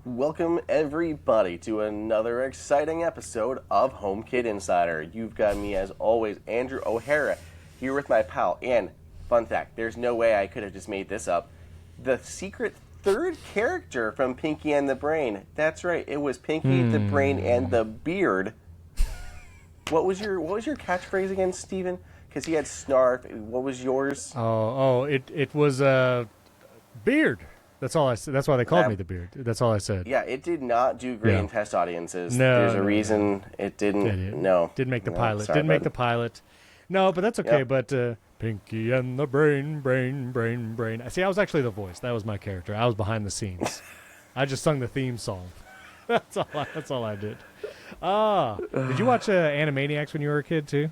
Welcome, everybody, to another exciting episode of HomeKit Insider. You've got me, as always, Andrew O'Hara, here with my pal. And, fun fact, there's no way I could have just made this up. The secret third character from Pinky and the Brain. That's right, it was Pinky, the Brain, and the Beard. What was your catchphrase again, Steven? Because he had Snarf. What was yours? It was Beard. That's all I said. That's why they called me the Beard. That's all I said. Yeah, it did not do great in test audiences. No, there's a reason it didn't. No, didn't make the pilot. Sorry, didn't make the pilot. No, but that's okay. Yep. But Pinky and the Brain. See, I was actually the voice. That was my character. I was behind the scenes. I just sung the theme song. That's all I did. Did you watch Animaniacs when you were a kid too?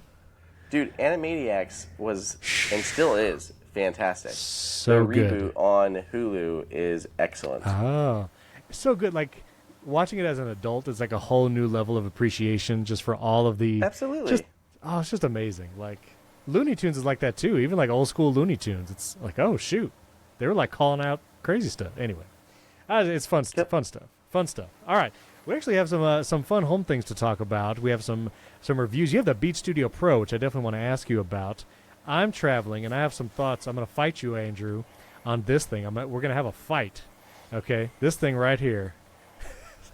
Dude, Animaniacs was and still is fantastic. So the good. reboot on Hulu is excellent. Oh, it's so good. Like watching it as an adult is like a whole new level of appreciation just for all of the. Absolutely. It's just amazing. Like Looney Tunes is like that too. Even like old school Looney Tunes, it's like, oh shoot, they were like calling out crazy stuff. Anyway, it's fun stuff. All right, we actually have some fun home things to talk about. We have some reviews. You have the Beat Studio Pro, which I definitely want to ask you about. I'm traveling, and I have some thoughts. I'm going to fight you, Andrew, on this thing. We're going to have a fight, okay? This thing right here.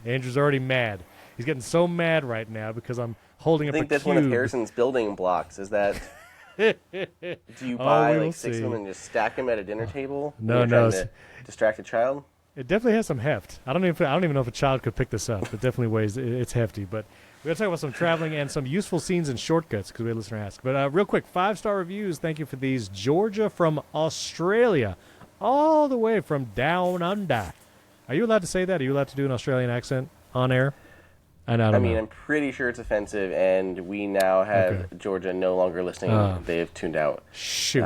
Andrew's already mad. He's getting so mad right now because I'm holding up a cube. I think that's one of Harrison's building blocks. Is that do you buy we'll like six see. of them and just stack them at a dinner table? No, when you're no. trying to distract a child. It definitely has some heft. I don't even know if a child could pick this up. It definitely weighs. It's hefty, but. We're going to talk about some traveling and some useful scenes and shortcuts because we had a listener ask. But real quick, 5-star reviews. Thank you for these. Georgia from Australia, all the way from down under. Are you allowed to say that? Are you allowed to do an Australian accent on air? I mean, I'm pretty sure it's offensive, and we now have Georgia no longer listening. They've tuned out. Shoot.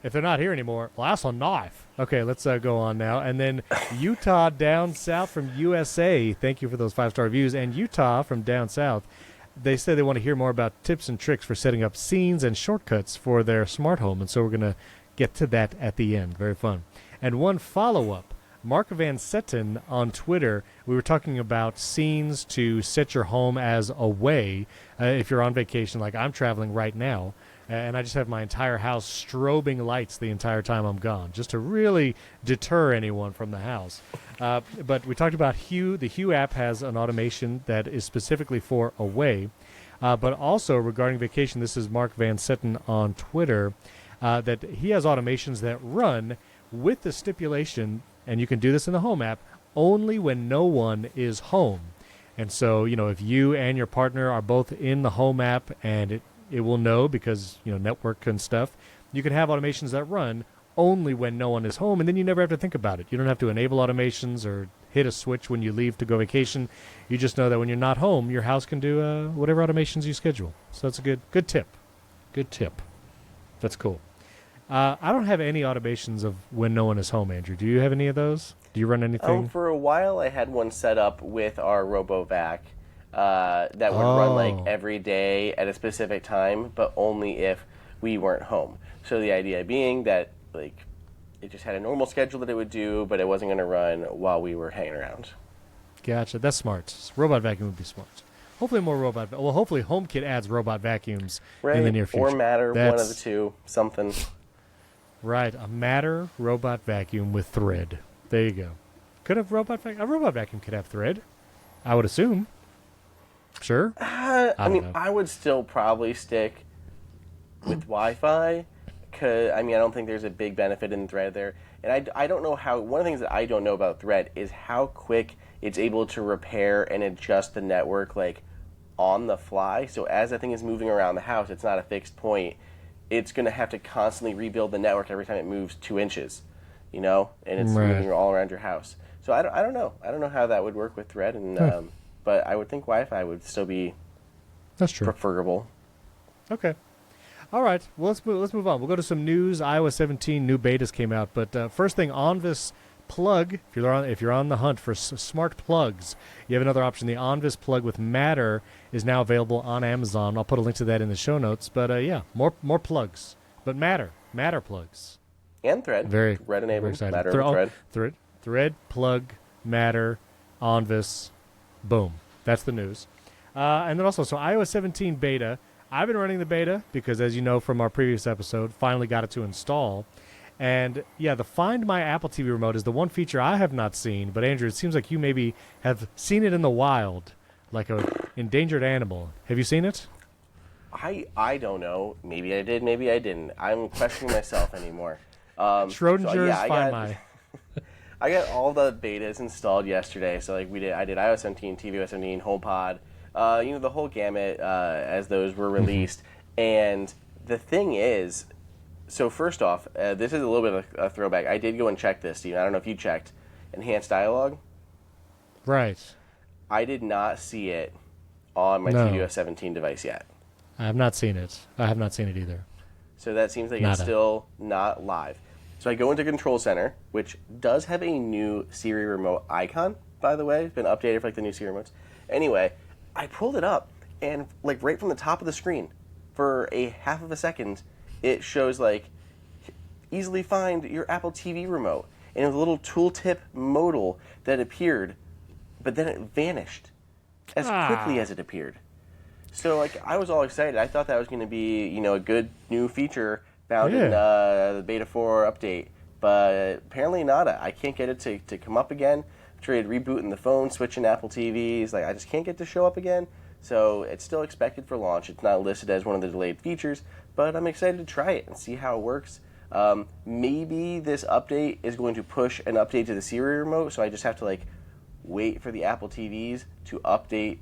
If they're not here anymore, well, that's a knife. Okay, let's go on now. And then Utah down south from USA. Thank you for those 5-star reviews. And Utah from down south, they said they want to hear more about tips and tricks for setting up scenes and shortcuts for their smart home. And so we're going to get to that at the end. Very fun. And one follow-up. Mark Van Setten on Twitter, we were talking about scenes to set your home as away if you're on vacation like I'm traveling right now. And I just have my entire house strobing lights the entire time I'm gone, just to really deter anyone from the house. But we talked about Hue. The Hue app has an automation that is specifically for away. But also regarding vacation, this is Mark Van Setten on Twitter, that he has automations that run with the stipulation, and you can do this in the Home app, only when no one is home. And so, if you and your partner are both in the Home app and it will know because, network and stuff. You can have automations that run only when no one is home, and then you never have to think about it. You don't have to enable automations or hit a switch when you leave to go vacation. You just know that when you're not home, your house can do whatever automations you schedule. So that's a good tip. Good tip. That's cool. I don't have any automations of when no one is home, Andrew. Do you have any of those? Do you run anything? For a while, I had one set up with our RoboVac. That would run like every day at a specific time, but only if we weren't home. So the idea being that like it just had a normal schedule that it would do, but it wasn't going to run while we were hanging around. Gotcha. That's smart. Robot vacuum would be smart. Hopefully more robot. Well, hopefully HomeKit adds robot vacuums in the near future. Or Matter, one of the two, something. Right, a Matter robot vacuum with thread. There you go. Could have a robot vacuum could have thread, I would assume. Sure. I would still probably stick with Wi-Fi because I don't think there's a big benefit in Thread there, and I don't know how. One of the things that I don't know about Thread is how quick it's able to repair and adjust the network like on the fly. So as that thing is moving around the house, it's not a fixed point. It's going to have to constantly rebuild the network every time it moves 2 inches, and it's moving all around your house. So I don't know. I don't know how that would work with Thread and. But I would think Wi-Fi would still be preferable. Okay. All right. Well, let's move on. We'll go to some news. iOS 17 new betas came out. But first thing, Onvis plug. If you're on the hunt for smart plugs, you have another option. The Onvis plug with Matter is now available on Amazon. I'll put a link to that in the show notes. But more plugs. But Matter plugs. And Thread. Thread enabled. Very Matter Thread. Thread plug Matter, Onvis, boom. That's the news. And then also, so iOS 17 beta. I've been running the beta because, as you know from our previous episode, finally got it to install. And, yeah, the Find My Apple TV remote is the one feature I have not seen. But, Andrew, it seems like you maybe have seen it in the wild, like an endangered animal. Have you seen it? I don't know. Maybe I did, maybe I didn't. I'm questioning myself anymore. Schrodinger's Find My. I got all the betas installed yesterday. So, like, I did iOS 17, tvOS 17, HomePod. The whole gamut as those were released. And the thing is, so first off, this is a little bit of a throwback. I did go and check this, Steve. I don't know if you checked Enhanced Dialogue. Right. I did not see it on my tvOS 17 device yet. I have not seen it. I have not seen it either. So that seems like it's still not live. So I go into Control Center, which does have a new Siri remote icon, by the way. It's been updated for like the new Siri remotes. Anyway, I pulled it up, and like right from the top of the screen, for a half of a second, it shows like, easily find your Apple TV remote. And it was a little tooltip modal that appeared, but then it vanished as quickly as it appeared. So like I was all excited. I thought that was going to be a good new feature found in the Beta 4 update, but apparently not. I can't get it to come up again. I tried rebooting the phone, switching Apple TVs. Like I just can't get it to show up again. So it's still expected for launch. It's not listed as one of the delayed features, but I'm excited to try it and see how it works. Maybe this update is going to push an update to the Siri remote, so I just have to like wait for the Apple TVs to update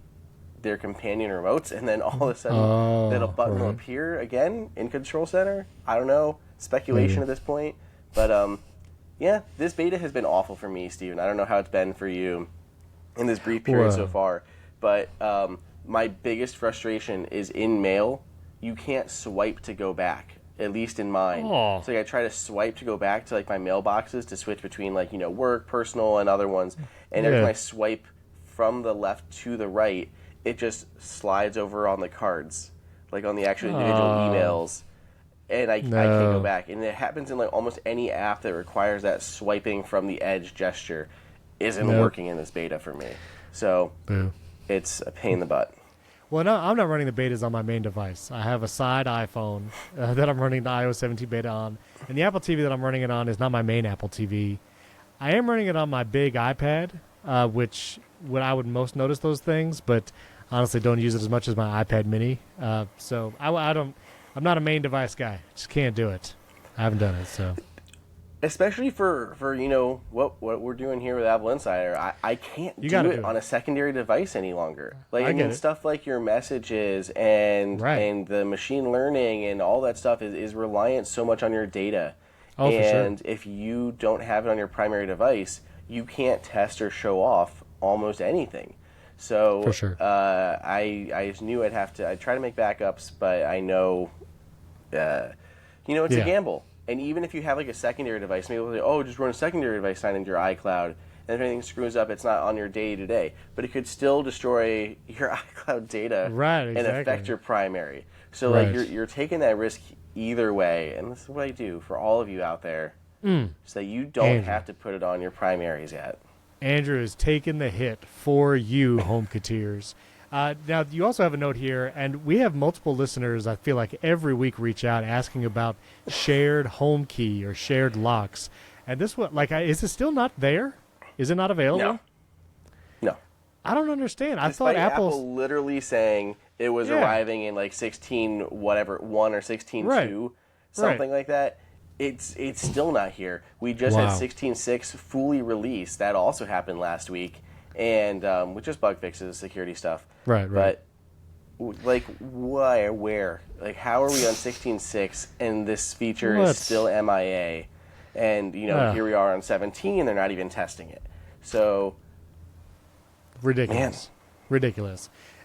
their companion remotes, and then all of a sudden that a button will appear again in Control Center. I don't know. Speculation at this point. But this beta has been awful for me, Steven. I don't know how it's been for you in this brief period so far, but my biggest frustration is in Mail. You can't swipe to go back, at least in mine. So like, I try to swipe to go back to like my mailboxes to switch between like work, personal, and other ones. And every time I swipe from the left to the right, it just slides over on the cards, like on the actual individual emails, and I can't go back. And it happens in like almost any app that requires that swiping from the edge gesture isn't working in this beta for me. So it's a pain in the butt. Well, no, I'm not running the betas on my main device. I have a side iPhone that I'm running the iOS 17 beta on, and the Apple TV that I'm running it on is not my main Apple TV. I am running it on my big iPad, which when I would most notice those things, but honestly don't use it as much as my iPad mini. So I'm not a main device guy. Just can't do it. I haven't done it. So especially for what we're doing here with Apple Insider, I can't do it on a secondary device any longer. Like I mean, stuff like your messages and the machine learning and all that stuff is reliant so much on your data. And if you don't have it on your primary device, you can't test or show off almost anything. So I just knew I'd try to make backups, but I know, it's a gamble. And even if you have like a secondary device, maybe they'll say, just run a secondary device sign into your iCloud, and if anything screws up, it's not on your day-to-day. But it could still destroy your iCloud data and affect your primary. So like you're taking that risk either way, and this is what I do for all of you out there, so that you don't have to put it on your primaries yet. Andrew is taking the hit for you, HomeKiteers. Now, you also have a note here, and we have multiple listeners, I feel like, every week reach out asking about shared home key or shared locks. And this one, is it still not there? Is it not available? No. I don't understand. Despite I thought Apple literally saying it was arriving in like 16 whatever 1 or 16.2, something like that. It's still not here. We just had 16.6 fully released. That also happened last week, and with just bug fixes, security stuff. Right. But like, why? Where? Like, how are we on 16.6 and this feature is still MIA? And here we are on 17, and they're not even testing it. So ridiculous.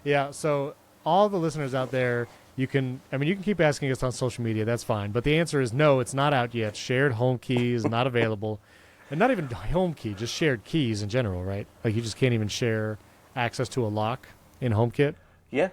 Yeah. So all the listeners out there. You can keep asking us on social media. That's fine. But the answer is no, it's not out yet. Shared home key is not available. And not even home key, just shared keys in general, right? Like you just can't even share access to a lock in HomeKit. Yeah.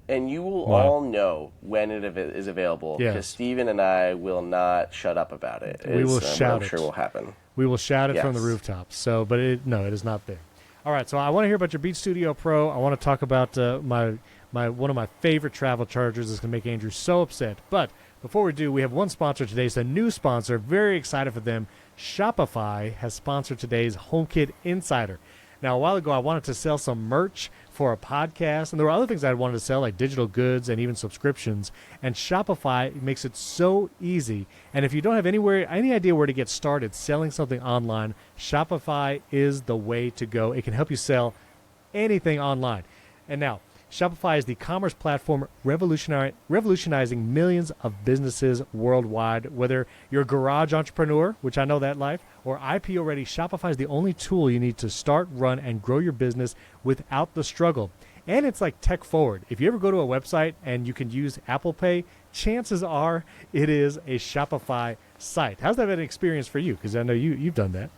And you will all know when it is available. Because Steven and I will not shut up about it. We will shout it. I'm sure will happen. we will shout it from the Yes. rooftops. So, but it is not there. All right, so I want to hear about your Beat Studio Pro. I want to talk about my one of my favorite travel chargers that's going to make Andrew so upset. But before we do, we have one sponsor today. It's a new sponsor. Very excited for them. Shopify has sponsored today's HomeKit Insider. Now, a while ago, I wanted to sell some merch for a podcast, and there were other things I wanted to sell, like digital goods and even subscriptions. And Shopify makes it so easy. And if you don't have any idea where to get started selling something online, Shopify is the way to go. It can help you sell anything online. And now, Shopify is the commerce platform revolutionizing millions of businesses worldwide. Whether you're a garage entrepreneur, which I know that life, or IPO ready, Shopify is the only tool you need to start, run, and grow your business without the struggle. And it's like tech forward. If you ever go to a website and you can use Apple Pay, chances are it is a Shopify site. How's that been an experience for you? Because I know you've done that.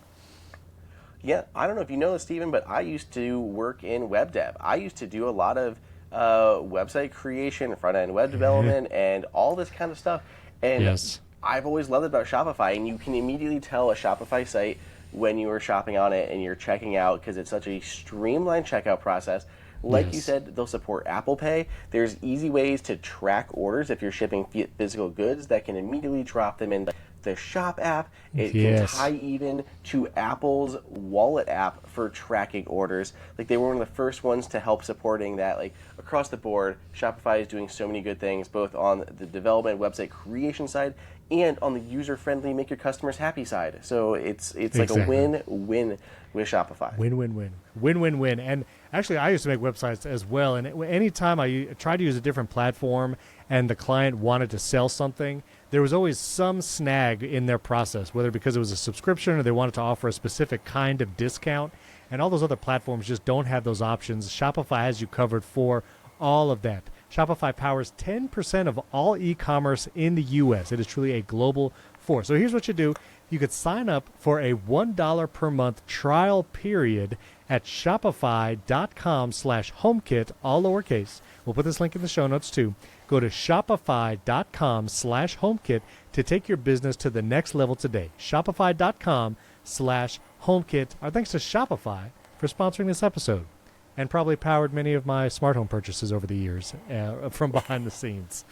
Yeah, I don't know if you know this, Stephen, but I used to work in web dev. I used to do a lot of website creation, front-end web development, and all this kind of stuff. And yes. I've always loved it about Shopify, and you can immediately tell a Shopify site when you are shopping on it and you're checking out because it's such a streamlined checkout process. Like Yes. you said, they'll support Apple Pay. There's easy ways to track orders if you're shipping physical goods that can immediately drop them in the Shop app. It can tie even to Apple's Wallet app for tracking orders. Like, they were one of the first ones to help supporting that. Like, across the board, Shopify is doing so many good things, both on the development website creation side and on the user-friendly make your customers happy side. So it's like a win-win with Shopify. Win-win-win. Win-win-win. And actually, I used to make websites as well. And anytime I tried to use a different platform and the client wanted to sell something, there was always some snag in their process, whether because it was a subscription or they wanted to offer a specific kind of discount. And all those other platforms just don't have those options. Shopify has you covered for all of that. Shopify powers 10% of all e-commerce in the U.S. It is truly a global force. So here's what you do. You could sign up for a $1 per month trial period at shopify.com/HomeKit, all lowercase. We'll put this link in the show notes too. Go to shopify.com/HomeKit to take your business to the next level today. Shopify.com/HomeKit. Our thanks to Shopify for sponsoring this episode and probably powered many of my smart home purchases over the years from behind the scenes.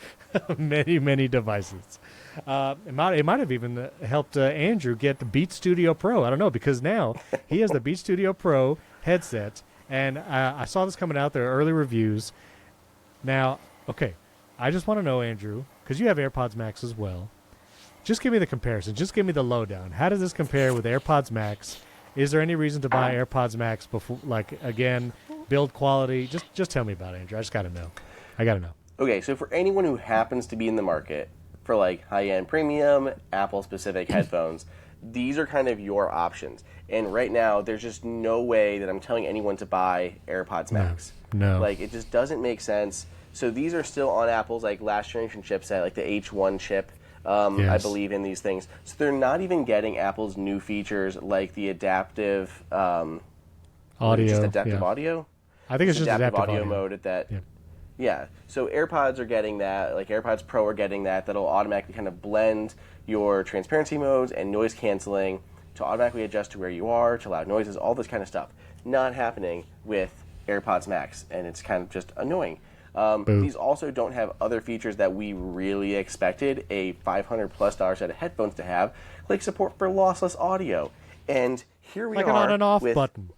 many devices. It might have even helped Andrew get the Beat Studio Pro. I don't know, because now he has the Beat Studio Pro headset, and I saw this coming out. There are early reviews. Now, okay, I just want to know, Andrew, because you have AirPods Max as well. Just give me the comparison. Just give me the lowdown. How does this compare with AirPods Max? Is there any reason to buy AirPods Max before, like, again, build quality? Just tell me about it, Andrew. I just got to know. I got to know. Okay, so for anyone who happens to be in the market for like high-end premium Apple-specific headphones, these are kind of your options. And right now, there's just no way that I'm telling anyone to buy AirPods Max. No. Like, it just doesn't make sense. So these are still on Apple's like last generation chipset, like the H1 chip, Yes. I believe, in these things. So they're not even getting Apple's new features like the adaptive audio. audio. I think it's just adaptive audio mode at that. Yeah, so AirPods are getting that, like AirPods Pro are getting that. That'll automatically kind of blend your transparency modes and noise canceling to automatically adjust to where you are, to loud noises, all this kind of stuff. Not happening with AirPods Max, and it's kind of just annoying. These also don't have other features that we really expected a $500+ set of headphones to have, like support for lossless audio. And here we like are an on and off with, button.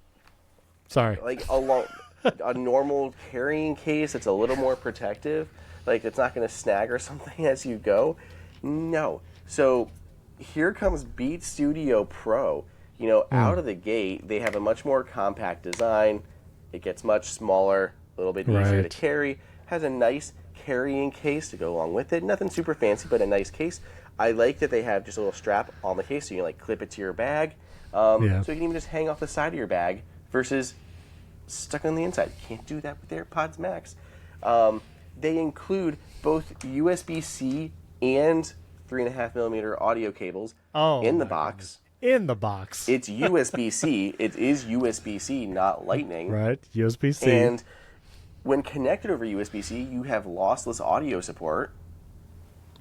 Sorry. Like a normal carrying case that's a little more protective, like it's not going to snag or something as you go. No. So here comes Beat Studio Pro. You know, out of the gate, they have a much more compact design. It gets much smaller, a little bit easier to carry. Has a nice carrying case to go along with it. Nothing super fancy, but a nice case. I like that they have just a little strap on the case so you can like clip it to your bag. So you can even just hang off the side of your bag versus stuck on the inside. You can't do that with AirPods Max. They include both USB-C and 3.5mm audio cables in the box. In the box. It's USB-C. It is USB-C, not Lightning. Right, USB-C. And when connected over USB-C, you have lossless audio support.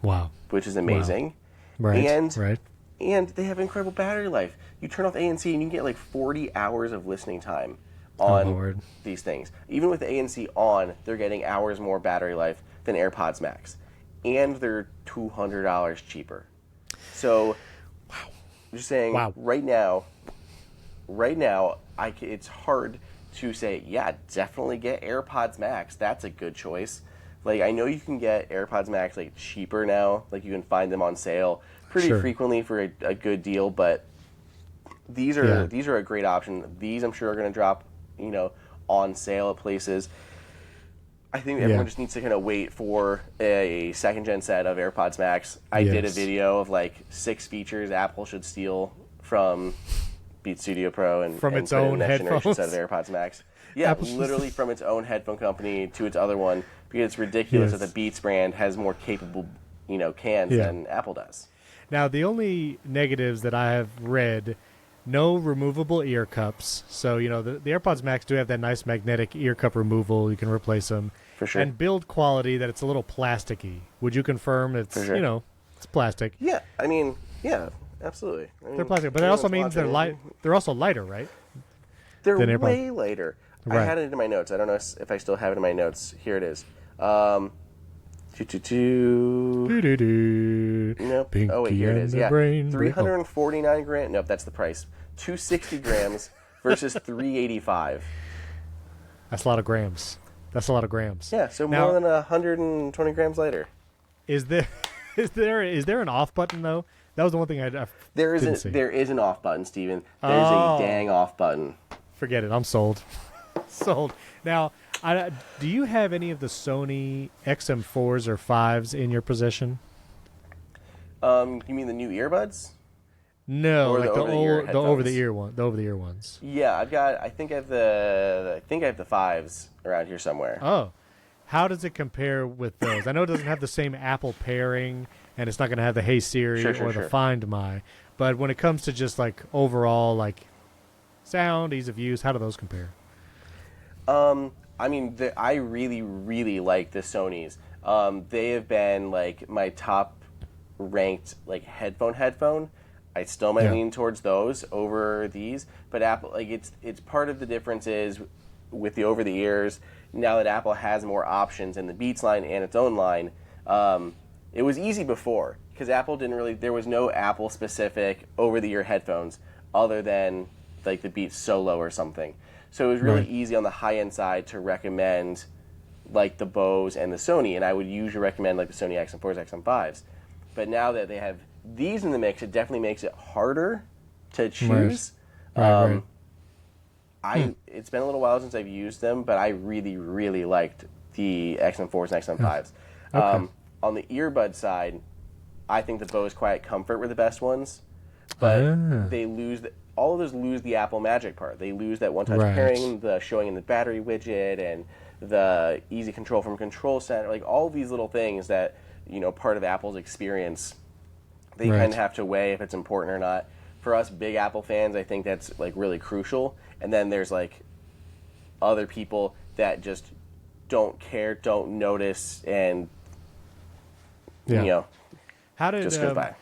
Wow. Which is amazing. Wow. Right, and right. And they have incredible battery life. You turn off ANC and you can get like 40 hours of listening time on these things. Even with the ANC on, they're getting hours more battery life than AirPods Max. And they're $200 cheaper. So, I'm just saying, right now, it's hard to say, yeah, definitely get AirPods Max. That's a good choice. Like, I know you can get AirPods Max like cheaper now. Like, you can find them on sale pretty frequently for a good deal. But these are a great option. These, I'm sure, are going to drop, on sale at places. I think everyone just needs to kind of wait for a second-gen set of AirPods Max. I did a video of like 6 features Apple should steal from Beats Studio Pro and from its own next headphones. generation set of AirPods Max. Yeah, literally from its own headphone company to its other one, because it's ridiculous that the Beats brand has more capable, cans than Apple does. Now, the only negatives that I have read, no removable ear cups. So, the AirPods Max do have that nice magnetic ear cup removal. You can replace them. For sure. And build quality that it's a little plasticky. Would you confirm it's, it's plastic? Yeah, absolutely. They're plastic, but that also means they're light. They're also lighter, right? They're way lighter. Right. I had it in my notes. I don't know if I still have it in my notes. Here it is. Nope. Pinky oh wait, here it is. Yeah, 349 grams. Nope, that's the price. 260 grams versus 385. That's a lot of grams. Yeah, so now, more than 120 grams lighter. Is there an off button though? That was the one thing I didn't see. There is an off button, Steven. There's a dang off button. Forget it. I'm sold. Sold. Now, do you have any of the Sony XM4s or 5s in your possession? You mean the new earbuds? No, like the over-the-ear ones. Yeah, I think I have the 5s around here somewhere. Oh. How does it compare with those? I know it doesn't have the same Apple pairing, and it's not going to have the Hey Siri or the Find My. But when it comes to just like overall like sound, ease of use, how do those compare? I mean, I really, really like the Sonys. They have been like my top ranked like headphone. I still might lean towards those over these, but Apple, like it's part of the difference is with the over the ears. Now that Apple has more options in the Beats line and its own line, it was easy before because Apple there was no Apple specific over the ear headphones other than like the Beats Solo or something. So it was really easy on the high end side to recommend like the Bose and the Sony, and I would usually recommend like the Sony XM4s, XM5s. But now that they have these in the mix, it definitely makes it harder to choose. It's been a little while since I've used them, but I really, really liked the XM4s and XM5s. On the earbud side, I think the Bose Quiet Comfort were the best ones, but they lose all of those lose the Apple Magic part. They lose that one-touch pairing, the showing in the battery widget, and the easy control from Control Center. Like all these little things that part of Apple's experience. They kind of have to weigh if it's important or not. For us big Apple fans, I think that's like really crucial. And then there's like other people that just don't care, don't notice, and just goes by.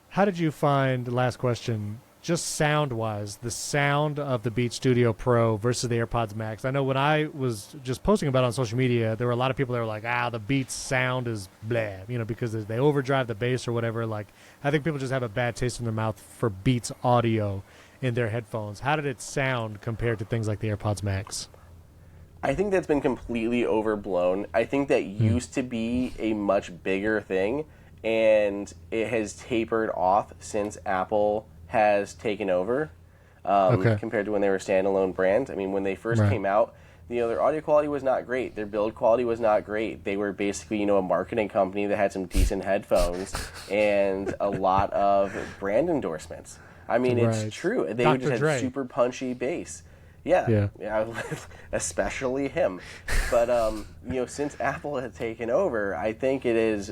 How did you find, last question, just sound-wise, the sound of the Beats Studio Pro versus the AirPods Max? I know when I was just posting about it on social media, there were a lot of people that were like, the Beats sound is blah, because they overdrive the bass or whatever. Like, I think people just have a bad taste in their mouth for Beats audio in their headphones. How did it sound compared to things like the AirPods Max? I think that's been completely overblown. I think that used to be a much bigger thing, and it has tapered off since Apple has taken over compared to when they were a standalone brand. I mean, when they first came out, their audio quality was not great. Their build quality was not great. They were basically, a marketing company that had some decent headphones and a lot of brand endorsements. I mean, it's true. They Dr. just had Dre. super punchy bass. Yeah, especially him. But, since Apple has taken over, I think it's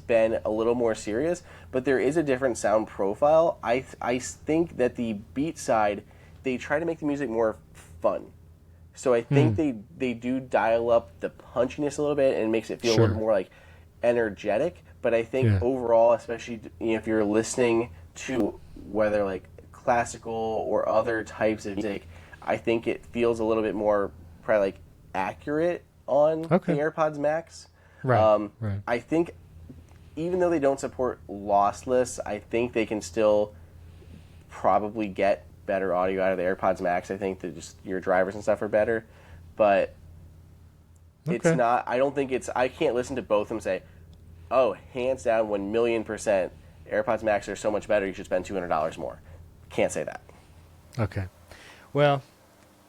been a little more serious, but there is a different sound profile. I think that the Beat side, they try to make the music more fun. So I think they do dial up the punchiness a little bit and makes it feel a little more like energetic. But I think overall, especially if you're listening to whether like classical or other types of music, I think it feels a little bit more probably like accurate on the AirPods Max. Right. I think even though they don't support lossless, I think they can still probably get better audio out of the AirPods Max. I think that just your drivers and stuff are better, but it's not. I don't think it's. I can't listen to both of them and say, "Oh, hands down, 1,000,000%, AirPods Max are so much better. You should spend $200 more." Can't say that. Okay. Well,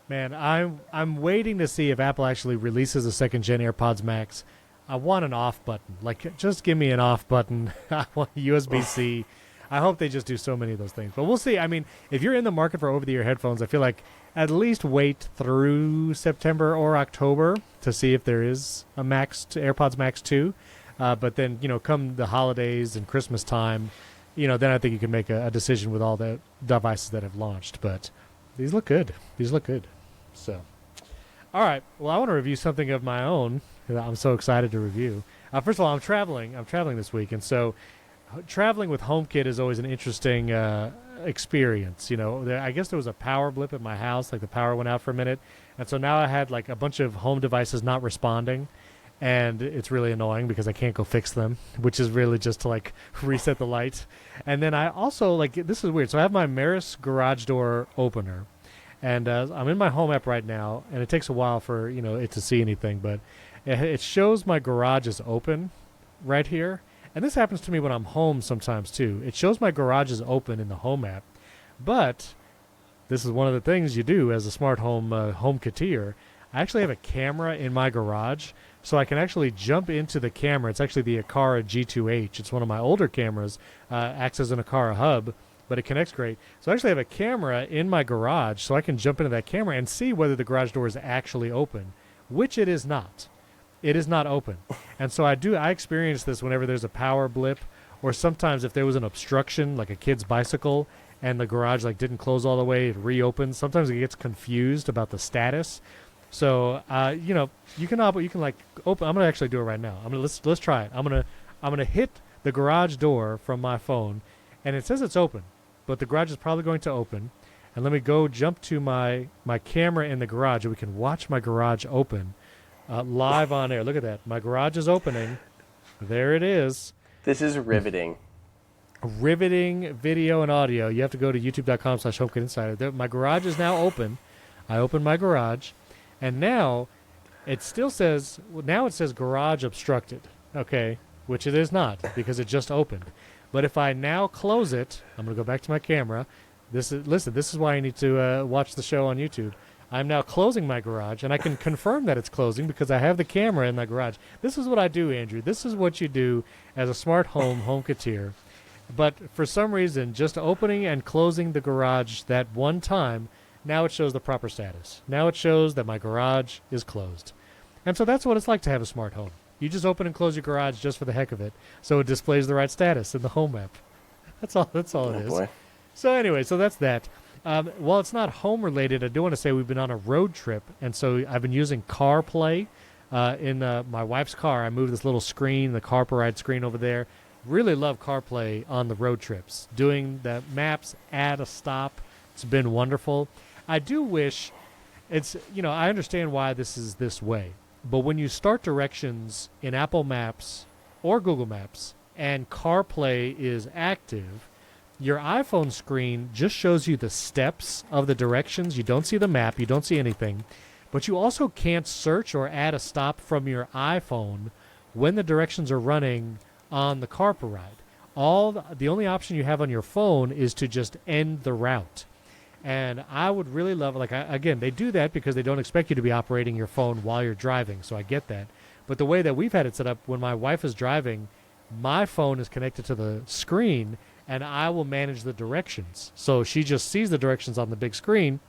man, I'm waiting to see if Apple actually releases a second gen AirPods Max. I want an off button. Like, just give me an off button. I want USB-C. I hope they just do so many of those things. But we'll see. I mean, if you're in the market for over-the-ear headphones, I feel like at least wait through September or October to see if there is a AirPods Max 2. But then, come the holidays and Christmas time, then I think you can make a decision with all the devices that have launched. But these look good. So, all right. Well, I want to review something of my own that I'm so excited to review. First of all, I'm traveling this week, and so traveling with HomeKit is always an interesting experience. I guess there was a power blip at my house, like the power went out for a minute, and so now I had like a bunch of home devices not responding, and it's really annoying because I can't go fix them, which is really just to like reset the light. And then I also this is weird. So I have my Maris garage door opener, and I'm in my home app right now, and it takes a while for it to see anything, but it shows my garage is open right here. And this happens to me when I'm home sometimes too. It shows my garage is open in the home app, but this is one of the things you do as a smart home HomeKiteer. I actually have a camera in my garage, so I can actually jump into the camera. It's actually the Akara G2H. It's one of my older cameras, acts as an Akara hub, but it connects great. So I actually have a camera in my garage, so I can jump into that camera and see whether the garage door is actually open, which it is not. It is not open. And so I experience this whenever there's a power blip, or sometimes if there was an obstruction, like a kid's bicycle, and the garage didn't close all the way, it reopens. Sometimes it gets confused about the status. So you can open. I'm gonna actually do it right now. Let's try it. I'm gonna hit the garage door from my phone, and it says it's open, but the garage is probably going to open. And let me go jump to my camera in the garage, and we can watch my garage open. Live on air. Look at that. My garage is opening. There it is. This is riveting. Riveting video and audio. You have to go to youtube.com/HomeKit Insider. My garage is now open. I opened my garage, and now it says garage obstructed. Okay, which it is not because it just opened. But if I now close it, I'm going to go back to my camera. This is why you need to watch the show on YouTube. I'm now closing my garage, and I can confirm that it's closing because I have the camera in my garage. This is what I do, Andrew. This is what you do as a smart home HomeKiteer. But for some reason, just opening and closing the garage that one time, now it shows the proper status. Now it shows that my garage is closed. And so that's what it's like to have a smart home. You just open and close your garage just for the heck of it, so it displays the right status in the home app. That's all it is. Boy. So anyway, so that's that. While it's not home related, I do want to say we've been on a road trip, and so I've been using CarPlay in my wife's car. I moved this little screen, the CarPlay screen over there. Really love CarPlay on the road trips. Doing the maps, add a stop. It's been wonderful. I do wish I understand why this is this way, but when you start directions in Apple Maps or Google Maps and CarPlay is active, your iPhone screen just shows you the steps of the directions. You don't see the map. You don't see anything. But you also can't search or add a stop from your iPhone when the directions are running on the CarPlay ride. The only option you have on your phone is to just end the route. And I would really love, again, they do that because they don't expect you to be operating your phone while you're driving, so I get that. But the way that we've had it set up, when my wife is driving, my phone is connected to the screen, and I will manage the directions. So she just sees the directions on the big screen,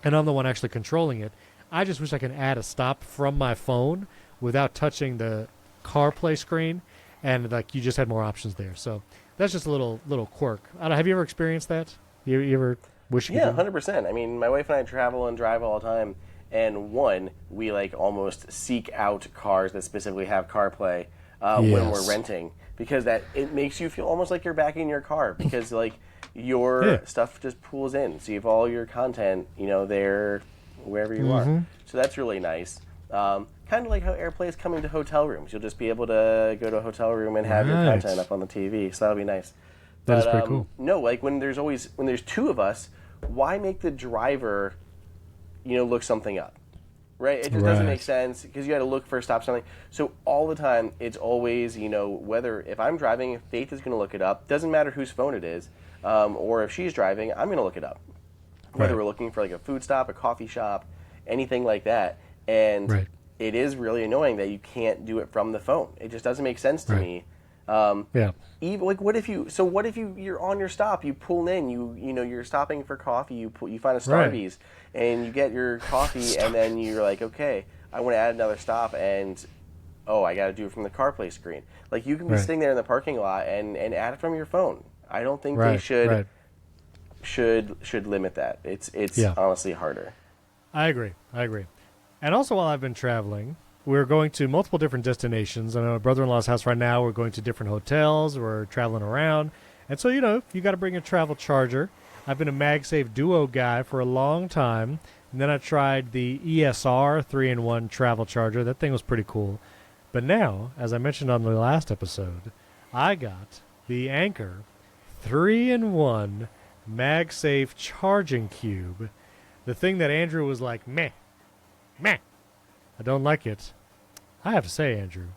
and I'm the one actually controlling it. I just wish I could add a stop from my phone without touching the CarPlay screen, and you just had more options there. So that's just a little quirk. I don't know, have you ever experienced that? You ever wish you could? 100%. I mean, my wife and I travel and drive all the time, and we almost seek out cars that specifically have CarPlay. when we're renting, because it makes you feel almost like you're back in your car, because like your stuff just pulls in, so you have all your content, there wherever you are. So that's really nice. Kind of like how AirPlay is coming to hotel rooms. You'll just be able to go to a hotel room and have your content up on the TV. So that'll be nice. That is pretty cool. No, like when there's two of us, why make the driver, look something up, right? It just doesn't make sense, because you got to look for stop something. So all the time, it's always, whether if I'm driving, Faith is going to look it up. Doesn't matter whose phone it is, or if she's driving, I'm going to look it up. Whether we're looking for like a food stop, a coffee shop, anything like that, and it is really annoying that you can't do it from the phone. It just doesn't make sense to me. Even like, what if you're on your stop, you pull in, you're stopping for coffee, you find a Starbucks, and you get your coffee, and then you're like, okay, I want to add another stop, and I got to do it from the CarPlay screen. Like, you can be sitting there in the parking lot and add it from your phone. I don't think they should limit that. It's honestly harder. I agree. And also, while I've been traveling, we're going to multiple different destinations. I'm at my brother-in-law's house right now. We're going to different hotels. We're traveling around. And so, you got to bring a travel charger. I've been a MagSafe Duo guy for a long time. And then I tried the ESR 3-in-1 travel charger. That thing was pretty cool. But now, as I mentioned on the last episode, I got the Anker 3-in-1 MagSafe charging cube. The thing that Andrew was like, meh. I don't like it. I have to say, Andrew,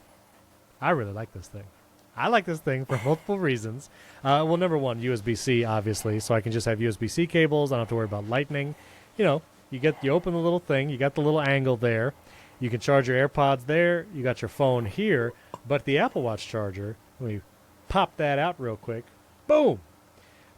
I really like this thing. I like this thing for multiple reasons. Well, number one, USB-C, obviously, so I can just have USB-C cables. I don't have to worry about lightning. You open the little thing. You got the little angle there. You can charge your AirPods there. You got your phone here. But the Apple Watch charger, let me pop that out real quick. Boom!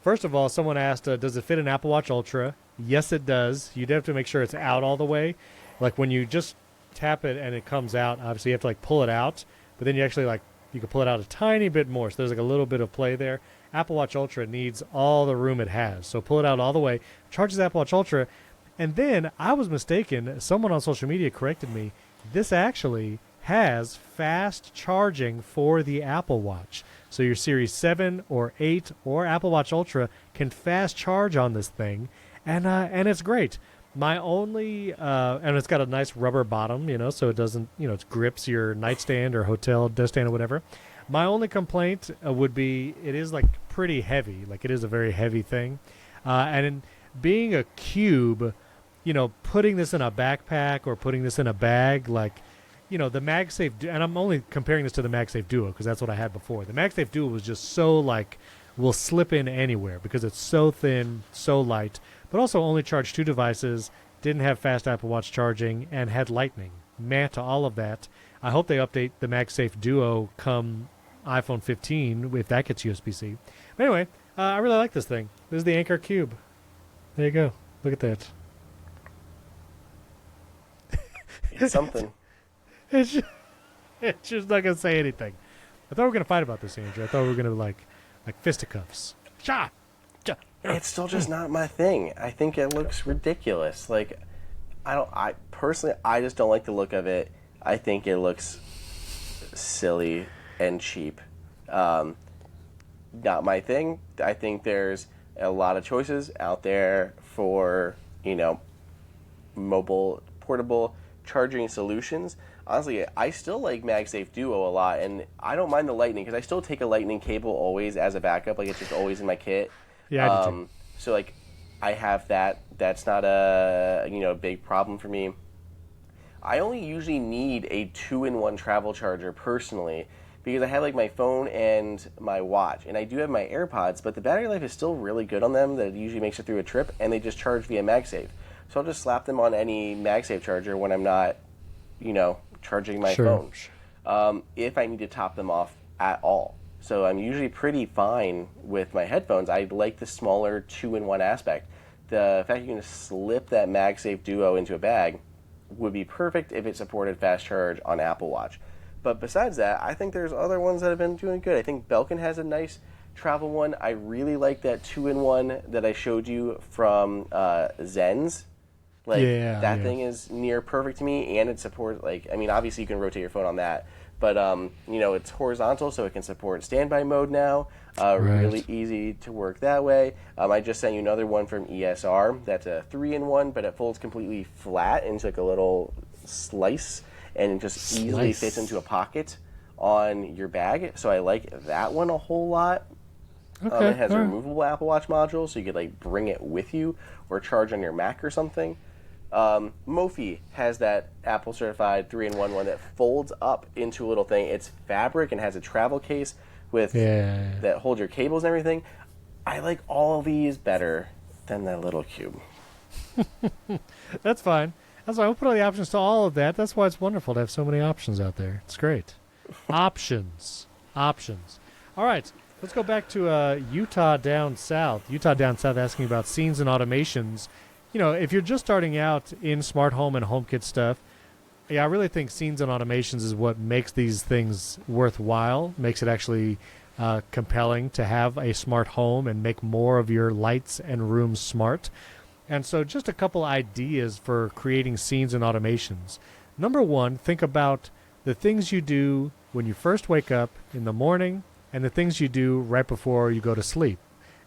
First of all, someone asked, does it fit an Apple Watch Ultra? Yes, it does. You'd have to make sure it's out all the way. Like when you just tap it and it comes out, obviously you have to pull it out, but then you actually you can pull it out a tiny bit more, so there's a little bit of play there. Apple Watch Ultra needs all the room it has, so pull it out all the way. Charges Apple Watch Ultra, and then I was mistaken. Someone on social media corrected me. This actually has fast charging for the Apple Watch, so your Series 7 or 8 or Apple Watch Ultra can fast charge on this thing, and it's great. My only, and it's got a nice rubber bottom, so it doesn't, it grips your nightstand or hotel desk stand or whatever. My only complaint would be it is pretty heavy. It is a very heavy thing. And in being a cube, putting this in a backpack or putting this in a bag, the MagSafe, and I'm only comparing this to the MagSafe Duo because that's what I had before. The MagSafe Duo was just so will slip in anywhere because it's so thin, so light. But also only charged 2 devices, didn't have fast Apple Watch charging, and had lightning. Meh to all of that. I hope they update the MagSafe Duo come iPhone 15, if that gets USB-C. But anyway, I really like this thing. This is the Anker Cube. There you go. Look at that. It's something. It's just not going to say anything. I thought we were going to fight about this, Andrew. I thought we were going to like fisticuffs. Cha! It's still just not my thing. I think it looks ridiculous. I personally just don't like the look of it. I think it looks silly and cheap. Not my thing. I think there's a lot of choices out there for, mobile, portable charging solutions. Honestly, I still like MagSafe Duo a lot, and I don't mind the lightning because I still take a lightning cable always as a backup. It's just always in my kit. Yeah, I do too. So I have that. That's not a big problem for me. I only usually need a 2-in-1 travel charger personally because I have my phone and my watch, and I do have my AirPods, but the battery life is still really good on them. That usually makes it through a trip, and they just charge via MagSafe. So I'll just slap them on any MagSafe charger when I'm not, charging my phone. If I need to top them off at all. So I'm usually pretty fine with my headphones. I like the smaller 2-in-1 aspect. The fact you can just slip that MagSafe Duo into a bag would be perfect if it supported fast charge on Apple Watch. But besides that, I think there's other ones that have been doing good. I think Belkin has a nice travel one. I really like that 2-in-1 that I showed you from Zen's. That thing is near perfect to me, and it supports, obviously you can rotate your phone on that, But it's horizontal, so it can support standby mode now. Really easy to work that way. I just sent you another one from ESR. That's a 3-in-1, but it folds completely flat into like a little slice, and it just easily fits into a pocket on your bag. So I like that one a whole lot. Okay. It has a removable Apple Watch module, so you could like bring it with you or charge on your Mac or something. Mophie has that Apple certified 3-in-1 one that folds up into a little thing. It's fabric and has a travel case with that holds your cables and everything. I like all of these better than that little cube. That's fine. That's why I'll put all the options to all of that. That's why it's wonderful to have so many options out there. It's great. Options. All right. Let's go back to Utah Down South. Utah Down South asking about scenes and automations. If you're just starting out in smart home and HomeKit stuff, I really think scenes and automations is what makes these things worthwhile, makes it actually compelling to have a smart home and make more of your lights and rooms smart. And so just a couple ideas for creating scenes and automations. Number one, think about the things you do when you first wake up in the morning and the things you do right before you go to sleep.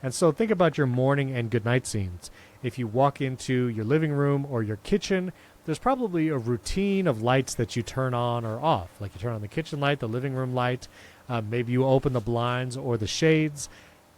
And so think about your morning and goodnight scenes. If you walk into your living room or your kitchen, there's probably a routine of lights that you turn on or off. Like you turn on the kitchen light, the living room light, maybe you open the blinds or the shades.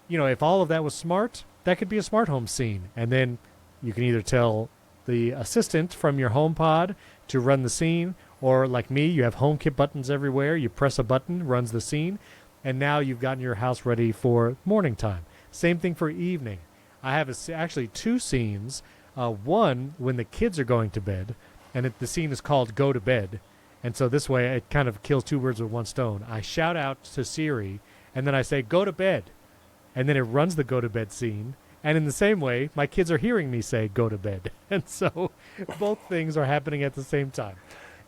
If all of that was smart, that could be a smart home scene. And then you can either tell the assistant from your HomePod to run the scene, or like me, you have HomeKit buttons everywhere. You press a button, runs the scene, and now you've gotten your house ready for morning time. Same thing for evening. I have actually two scenes. One, when the kids are going to bed, and the scene is called Go to Bed. And so this way it kind of kills two birds with one stone. I shout out to Siri, and then I say, go to bed. And then it runs the go to bed scene. And in the same way, my kids are hearing me say, go to bed. And so both things are happening at the same time.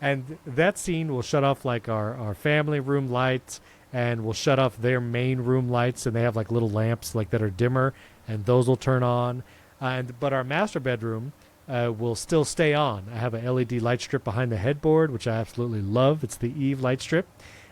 And that scene will shut off like our family room lights, and we'll shut off their main room lights, and they have like little lamps like that are dimmer, and those will turn on. But our master bedroom will still stay on. I have a LED light strip behind the headboard, which I absolutely love. It's the Eve light strip,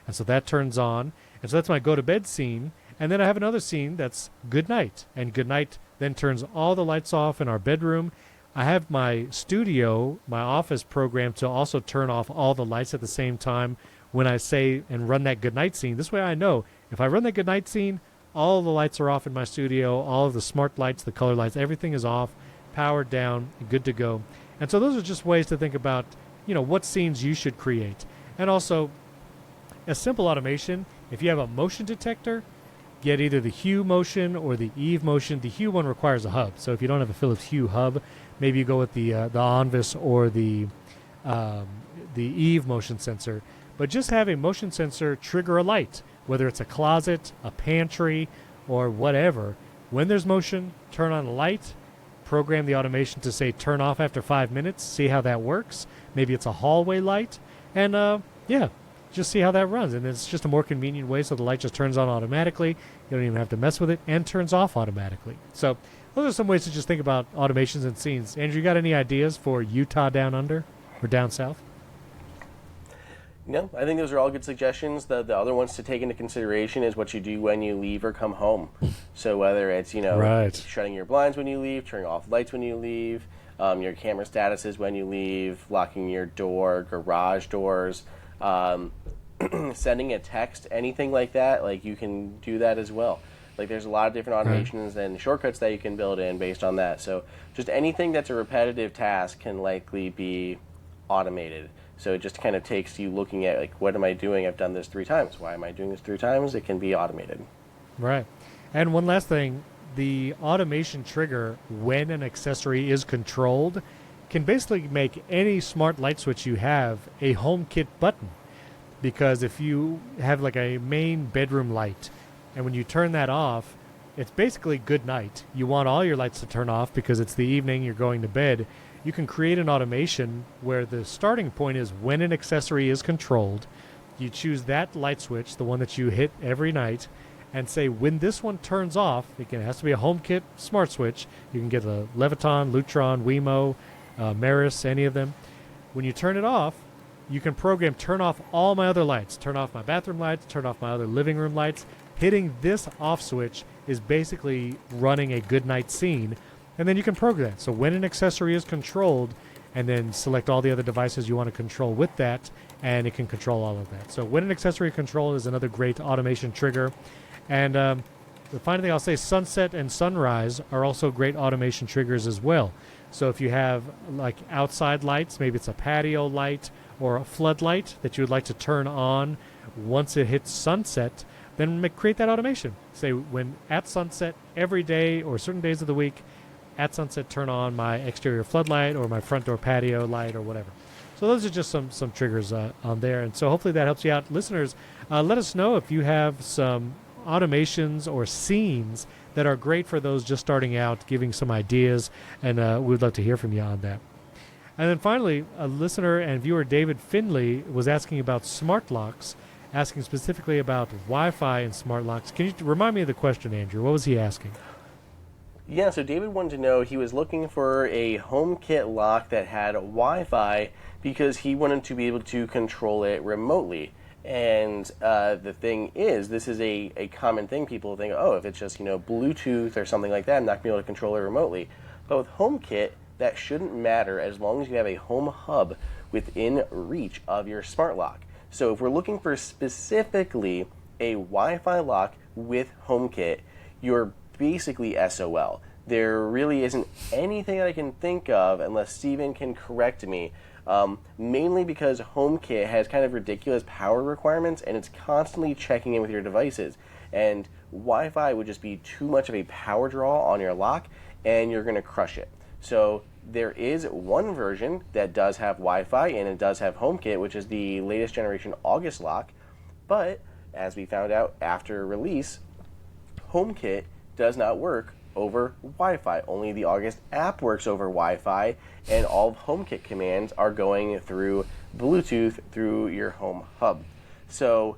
and so that turns on. And so that's my go to bed scene. And then I have another scene that's good night, and good night then turns all the lights off in our bedroom. I have my studio, my office programmed to also turn off all the lights at the same time when I say and run that goodnight scene. This way I know if I run that goodnight scene, all the lights are off in my studio, all of the smart lights, the color lights, everything is off, powered down, good to go. And so those are just ways to think about, what scenes you should create. And also, a simple automation, if you have a motion detector, get either the Hue motion or the Eve motion. The Hue one requires a hub. So if you don't have a Philips Hue hub, maybe you go with the Onvis or the Eve motion sensor. But just have a motion sensor trigger a light, whether it's a closet, a pantry, or whatever. When there's motion, turn on a light, program the automation to say turn off after 5 minutes, see how that works. Maybe it's a hallway light, and just see how that runs. And it's just a more convenient way, so the light just turns on automatically. You don't even have to mess with it, and turns off automatically. So those are some ways to just think about automations and scenes. Andrew, you got any ideas for Utah Down Under or Down South? No, I think those are all good suggestions. The other ones to take into consideration is what you do when you leave or come home. So whether it's, shutting your blinds when you leave, turning off lights when you leave, your camera statuses when you leave, locking your door, garage doors, sending a text, anything like that, like you can do that as well. Like there's a lot of different automations and shortcuts that you can build in based on that. So just anything that's a repetitive task can likely be automated. So it just kind of takes you looking at, like, what am I doing? I've done this 3 times. Why am I doing this 3 times? It can be automated. Right. And one last thing, the automation trigger, when an accessory is controlled, can basically make any smart light switch you have a HomeKit button. Because if you have like a main bedroom light, and when you turn that off, it's basically good night. You want all your lights to turn off because it's the evening, you're going to bed. You can create an automation where the starting point is when an accessory is controlled. You choose that light switch, the one that you hit every night, and say when this one turns off, it has to be a HomeKit smart switch. You can get a Leviton, Lutron, Wemo, Maris, any of them. When you turn it off, you can program turn off all my other lights, turn off my bathroom lights, turn off my other living room lights. Hitting this off switch is basically running a good night scene, and then you can program that. So when an accessory is controlled, and then select all the other devices you want to control with that, and it can control all of that. So when an accessory control is another great automation trigger. And the final thing I'll say, sunset and sunrise are also great automation triggers as well. So if you have like outside lights, maybe it's a patio light or a floodlight that you would like to turn on once it hits sunset, then create that automation. Say when at sunset every day or certain days of the week, at sunset turn on my exterior floodlight or my front door patio light or whatever. So those are just some triggers on there. And so hopefully that helps you out. Listeners, let us know if you have some automations or scenes that are great for those just starting out, giving some ideas, and we'd love to hear from you on that. And then finally, a listener and viewer, David Finley, was asking about smart locks, asking specifically about Wi-Fi and smart locks. Can you remind me of the question, Andrew? What was he asking? Yeah, so David wanted to know, he was looking for a HomeKit lock that had Wi-Fi because he wanted to be able to control it remotely. And the thing is, this is a common thing. People think, oh, if it's just, Bluetooth or something like that, I'm not going to be able to control it remotely. But with HomeKit, that shouldn't matter as long as you have a home hub within reach of your smart lock. So if we're looking for specifically a Wi-Fi lock with HomeKit, you're basically SOL. There really isn't anything that I can think of, unless Steven can correct me, mainly because HomeKit has kind of ridiculous power requirements and it's constantly checking in with your devices. And Wi-Fi would just be too much of a power draw on your lock and you're going to crush it. So there is one version that does have Wi-Fi and it does have HomeKit, which is the latest generation August lock. But as we found out after release, HomeKit does not work over Wi-Fi. Only the August app works over Wi-Fi, and all of HomeKit commands are going through Bluetooth through your home hub. So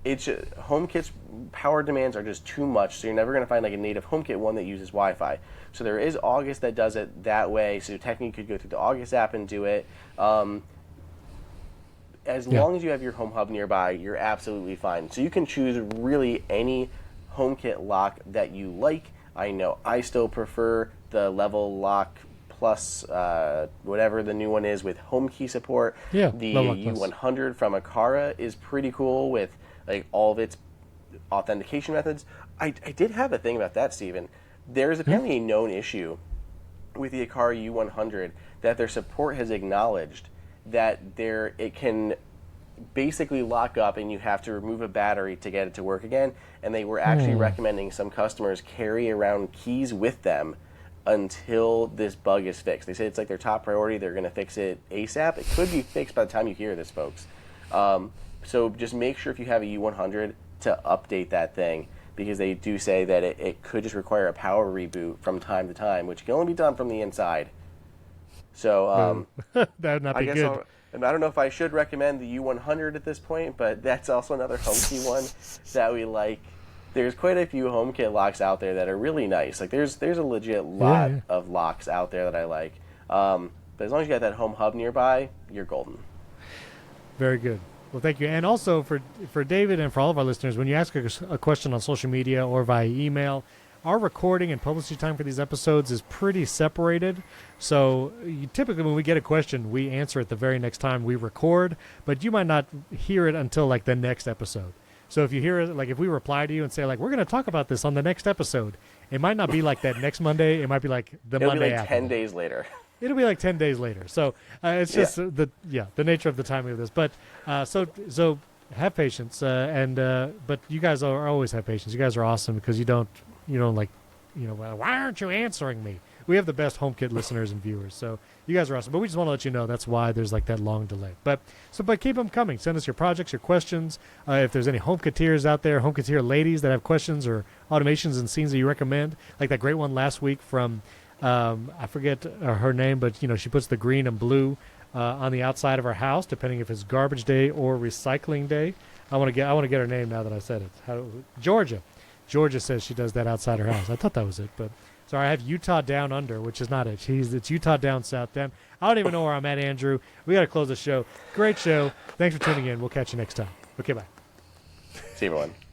HomeKit's power demands are just too much, so you're never going to find like a native HomeKit one that uses Wi-Fi. So there is August that does it that way, so technically you could go through the August app and do it. As long as you have your home hub nearby, you're absolutely fine. So you can choose really any HomeKit lock that you like. I know I still prefer the Level Lock Plus, whatever the new one is with home key support. Yeah, the U100 from Akara is pretty cool with like all of its authentication methods. I did have a thing about that, Steven. There is apparently a known issue with the Akara U100 that their support has acknowledged that it can basically lock up and you have to remove a battery to get it to work again, and they were actually recommending some customers carry around keys with them until this bug is fixed. They say it's like their top priority. They're going to fix it ASAP. It could be fixed by the time you hear this, folks. So just make sure if you have a U100 to update that thing, because they do say that it could just require a power reboot from time to time, which can only be done from the inside. So that would not be good. And I don't know if I should recommend the U100 at this point, but that's also another HomeKey one that we like. There's quite a few HomeKit locks out there that are really nice. Like there's a legit lot of locks out there that I like. But as long as you got that home hub nearby, you're golden. Very good. Well, thank you. And also for David and for all of our listeners, when you ask a question on social media or via email, our recording and publishing time for these episodes is pretty separated. So typically when we get a question, we answer it the very next time we record, but you might not hear it until like the next episode. So if you hear it, like if we reply to you and say like, we're going to talk about this on the next episode, it might not be like that next Monday. It might be like Monday after. It'll be like 10 days later. It'll be like 10 days later. So it's just the nature of the timing of this. But so have patience. But you guys always have patience. You guys are awesome because you don't like, why aren't you answering me? We have the best HomeKit listeners and viewers, so you guys are awesome. But we just want to let you know that's why there's like that long delay. But keep them coming. Send us your projects, your questions. If there's any HomeKiteers out there, HomeKiteer ladies that have questions or automations and scenes that you recommend, like that great one last week from I forget her name, but she puts the green and blue on the outside of her house, depending if it's garbage day or recycling day. I want to get her name now that I said it. Georgia says she does that outside her house. I thought that was it, but Sorry, I have Utah down under, which is not it. It's Utah down south. Down. I don't even know where I'm at, Andrew. We got to close the show. Great show. Thanks for tuning in. We'll catch you next time. Okay, bye. See you, everyone.